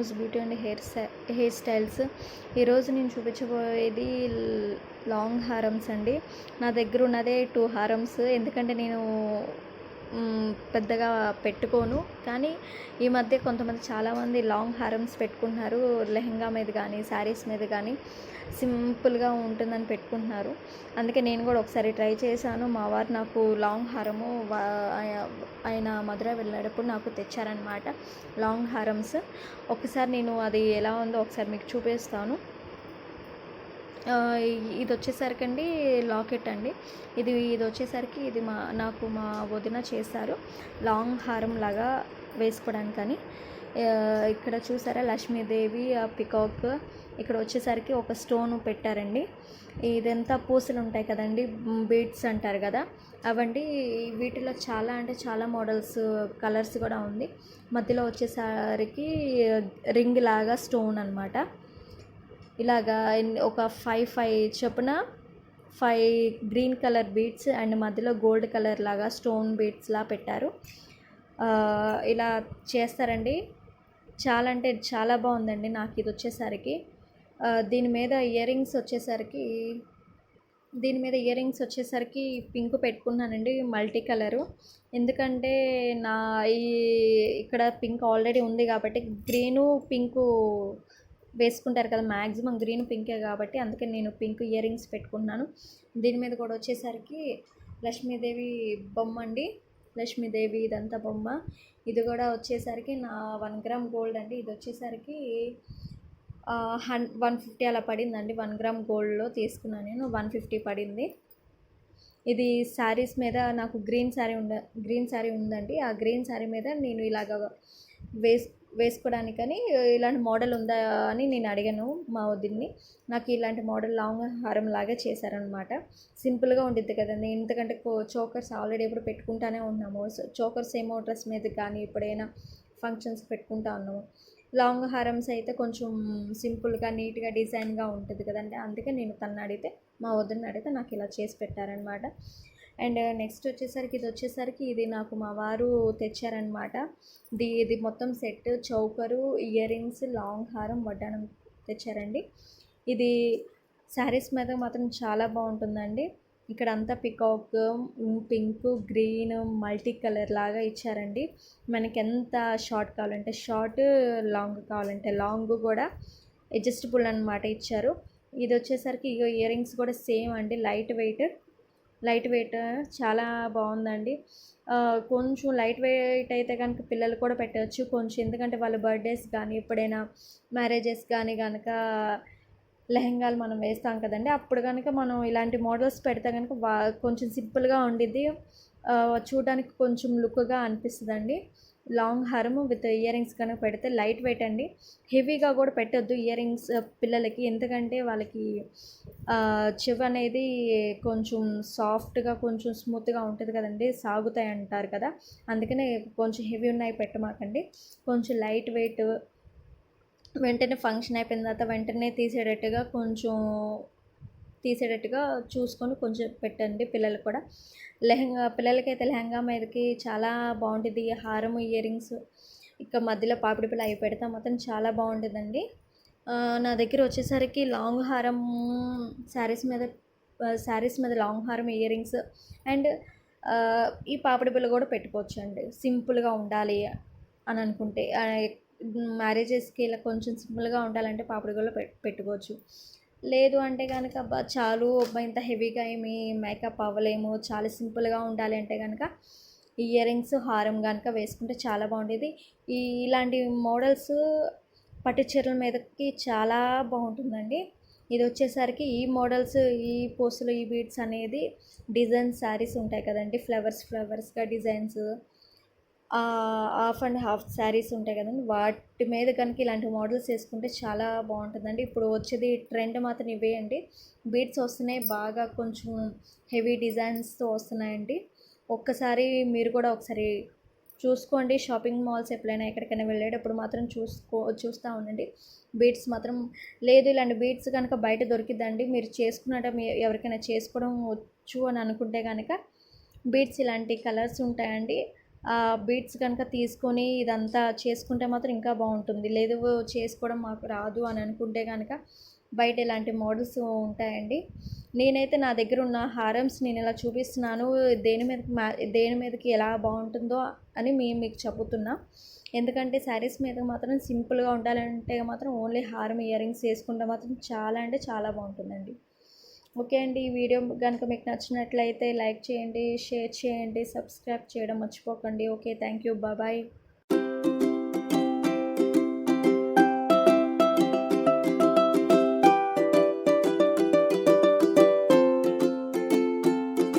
Manoj beauty and hair styles. ఈరోజు నేను చూపించబోయేది long హారమ్స్ అండి. నా దగ్గర ఉన్నదే 2 హారమ్స్. ఎందుకంటే నేను పెద్దగా పెట్టుకోను, కానీ ఈ మధ్య కొంతమంది చాలామంది లాంగ్ హారమ్స్ పెట్టుకుంటున్నారు. లెహంగా మీద కానీ శారీస్ మీద కానీ సింపుల్గా ఉంటుందని పెట్టుకుంటున్నారు. అందుకే నేను కూడా ఒకసారి ట్రై చేశాను. మా వారు నాకు లాంగ్ హారము ఆయన మధుర వెళ్ళేటప్పుడు నాకు తెచ్చారనమాట లాంగ్ హారమ్స్. ఒకసారి నేను అది ఎలా ఉందో ఒకసారి మీకు చూపిస్తాను. ఇది వచ్చేసరికి అండి లాకెట్ అండి. ఇది వచ్చేసరికి ఇది నాకు మా వదిన చేశారు లాంగ్ హారం లాగా వేసుకోవడానికని. ఇక్కడ చూసారా లక్ష్మీదేవి, పికాక్, ఇక్కడ వచ్చేసరికి ఒక స్టోన్ పెట్టారండి. ఇదంతా పూసలు ఉంటాయి కదండి, బీడ్స్ అంటారు కదా, అవండి. వీటిలో చాలా అంటే చాలా మోడల్స్, కలర్స్ కూడా ఉంది. మధ్యలో వచ్చేసరికి రింగ్ లాగా స్టోన్ అనమాట. ఇలాగా ఒక 5 చొప్పున 5 గ్రీన్ కలర్ బీడ్స్ అండ్ మధ్యలో గోల్డ్ కలర్ లాగా స్టోన్ బీడ్స్లా పెట్టారు. ఇలా చేస్తారండి. చాలా అంటే చాలా బాగుందండి. నాకు ఇది వచ్చేసరికి దీని మీద ఇయర్ రింగ్స్ వచ్చేసరికి పింక్ పెట్టుకున్నానండి, మల్టీ కలరు. ఎందుకంటే ఇక్కడ పింక్ ఆల్రెడీ ఉంది కాబట్టి, గ్రీను పింకు వేసుకుంటారు కదా, మ్యాక్సిమం గ్రీన్ పింకే కాబట్టి అందుకే నేను పింక్ ఇయర్ రింగ్స్ పెట్టుకున్నాను. దీని మీద కూడా వచ్చేసరికి లక్ష్మీదేవి బొమ్మ అండి. లక్ష్మీదేవి ఇదంతా బొమ్మ. ఇది కూడా వచ్చేసరికి నా 1 గ్రామ్ గోల్డ్ అండి. ఇది వచ్చేసరికి 150 అలా పడిందండి. 1 గ్రామ్ గోల్డ్లో తీసుకున్నాను నేను. 150 పడింది. ఇది శారీస్ మీద నాకు గ్రీన్ శారీ ఉందండి. ఆ గ్రీన్ శారీ మీద నేను ఇలాగ వేసుకోవడానికని ఇలాంటి మోడల్ ఉందా అని నేను అడిగాను మా వదిన్ని. నాకు ఇలాంటి మోడల్ లాంగ్ హారం లాగా చేశారనమాట. సింపుల్గా ఉండిద్ది కదండి. ఎందుకంటే చోకర్స్ ఆల్రెడీ ఎప్పుడు పెట్టుకుంటానే ఉన్నాము. చోకర్స్ ఏమో డ్రెస్ మీద కానీ ఎప్పుడైనా ఫంక్షన్స్ పెట్టుకుంటా ఉన్నాము. లాంగ్ హారమ్స్ అయితే కొంచెం సింపుల్గా నీట్గా డిజైన్గా ఉంటుంది కదండి. అందుకే నేను మా వదిన్ని అడిగితే నాకు ఇలా చేసి పెట్టారనమాట. అండ్ నెక్స్ట్ వచ్చేసరికి ఇది నాకు మా వారు తెచ్చారనమాట. ఇది మొత్తం set, choker, ear rings, long హారం, వడ్డానం తెచ్చారండి. ఇది శారీస్ మీద మాత్రం చాలా బాగుంటుందండి. ఇక్కడ అంతా peacock, pink, green, multi colour లాగా ఇచ్చారండి. మనకి ఎంత షార్ట్ కావాలంటే షార్ట్, లాంగ్ కావాలంటే లాంగ్ కూడా అడ్జస్టబుల్ అనమాట ఇచ్చారు. ఇది వచ్చేసరికి ఇయర్ రింగ్స్ కూడా సేమ్ అండి, లైట్ వెయిట్ చాలా బాగుందండి. కొంచెం లైట్ వెయిట్ అయితే కనుక పిల్లలు కూడా పెట్టవచ్చు కొంచెం. ఎందుకంటే వాళ్ళ బర్త్డేస్ కానీ ఎప్పుడైనా మ్యారేజెస్ కానీ కనుక లెహంగాలు మనం వేస్తాం కదండి, అప్పుడు కనుక మనం ఇలాంటి మోడల్స్ పెడితే కనుక కొంచెం సింపుల్గా ఉండిద్ది, చూడడానికి కొంచెం లుక్గా అనిపిస్తుందండి. లాంగ్ హారం విత్ ఇయర్ రింగ్స్ కనుక పెడితే లైట్ వెయిట్ అండి. హెవీగా కూడా పెట్టొద్దు ఇయర్ రింగ్స్ పిల్లలకి, ఎందుకంటే వాళ్ళకి చెవి అనేది కొంచెం సాఫ్ట్గా కొంచెం స్మూత్గా ఉంటుంది కదండి, సాగుతాయి అంటారు కదా. అందుకనే కొంచెం హెవీ ఉన్నాయి పెట్టమాకండి. కొంచెం లైట్ వెయిట్, వెంటనే ఫంక్షన్ అయిపోయిన తర్వాత వెంటనే తీసేటట్టుగా చూసుకొని కొంచెం పెట్టండి పిల్లలకు కూడా. పిల్లలకైతే లెహంగా మీదకి చాలా బాగుంటుంది ఈ హారము, ఇయర్ రింగ్స్. ఇక మధ్యలో పాపిడి పిల్ల అవి పెడితే మాత్రం చాలా బాగుంటుందండి. నా దగ్గర వచ్చేసరికి లాంగ్ హారం శారీస్ మీద లాంగ్ హారం, ఇయర్ రింగ్స్ అండ్ ఈ పాపిడి పిల్ల కూడా పెట్టుకోవచ్చు అండి. సింపుల్గా ఉండాలి అని అనుకుంటే, మ్యారేజెస్కి ఇలా కొంచెం సింపుల్గా ఉండాలంటే పాపిడి పిల్ల పెట్టుకోవచ్చు. లేదు అంటే కనుక చాలు ఇంత హెవీగా ఏమి మేకప్ అవ్వలేము, చాలా సింపుల్గా ఉండాలి అంటే కనుక ఇయర్ రింగ్స్, హారం కనుక వేసుకుంటే చాలా బాగుండేది. ఇలాంటి మోడల్స్ పట్టు చీరల మీదకి చాలా బాగుంటుందండి. ఇది వచ్చేసరికి ఈ మోడల్స్, ఈ పూసలు, ఈ బీడ్స్ అనేది డిజైన్ శారీస్ ఉంటాయి కదండి, ఫ్లవర్స్గా designs, half and half saris ఉంటాయి కదండి, వాటి మీద కనుక ఇలాంటి మోడల్స్ వేసుకుంటే చాలా బాగుంటుందండి. ఇప్పుడు వచ్చేది ట్రెండ్ మాత్రం ఇవే అండి. బీడ్స్ వస్తున్నాయి బాగా, కొంచెం హెవీ డిజైన్స్తో వస్తున్నాయండి. ఒక్కసారి మీరు కూడా ఒకసారి చూసుకోండి. షాపింగ్ మాల్స్ ఎప్పుడైనా ఎక్కడికైనా వెళ్ళేటప్పుడు మాత్రం చూస్తూ ఉండండి. బీడ్స్ మాత్రం లేదు, ఇలాంటి బీడ్స్ కనుక బయట దొరికిద్దండి. మీరు ఎవరికైనా చేసుకోవడం వచ్చు అని అనుకుంటే కనుక బీడ్స్ ఇలాంటి కలర్స్ ఉంటాయండి. బీడ్స్ కనుక తీసుకొని ఇదంతా చేసుకుంటే మాత్రం ఇంకా బాగుంటుంది. లేదు చేసుకోవడం మాకు రాదు అని అనుకుంటే కనుక బయట ఇలాంటి మోడల్స్ ఉంటాయండి. నేనైతే నా దగ్గర ఉన్న హారమ్స్ నేను ఇలా చూపిస్తున్నాను, దేని మీదకి ఎలా బాగుంటుందో అని మీకు చెబుతున్నా. ఎందుకంటే శారీస్ మీద మాత్రం సింపుల్గా ఉండాలంటే మాత్రం ఓన్లీ హారం ఇయర్ రింగ్స్ వేసుకుంటే మాత్రం చాలా అంటే చాలా బాగుంటుందండి. ఓకే అండి, ఈ వీడియో కనుక మీకు నచ్చినట్లయితే లైక్ చేయండి, షేర్ చేయండి, సబ్స్క్రైబ్ చేయడం మర్చిపోకండి. Okay, thank you, bye.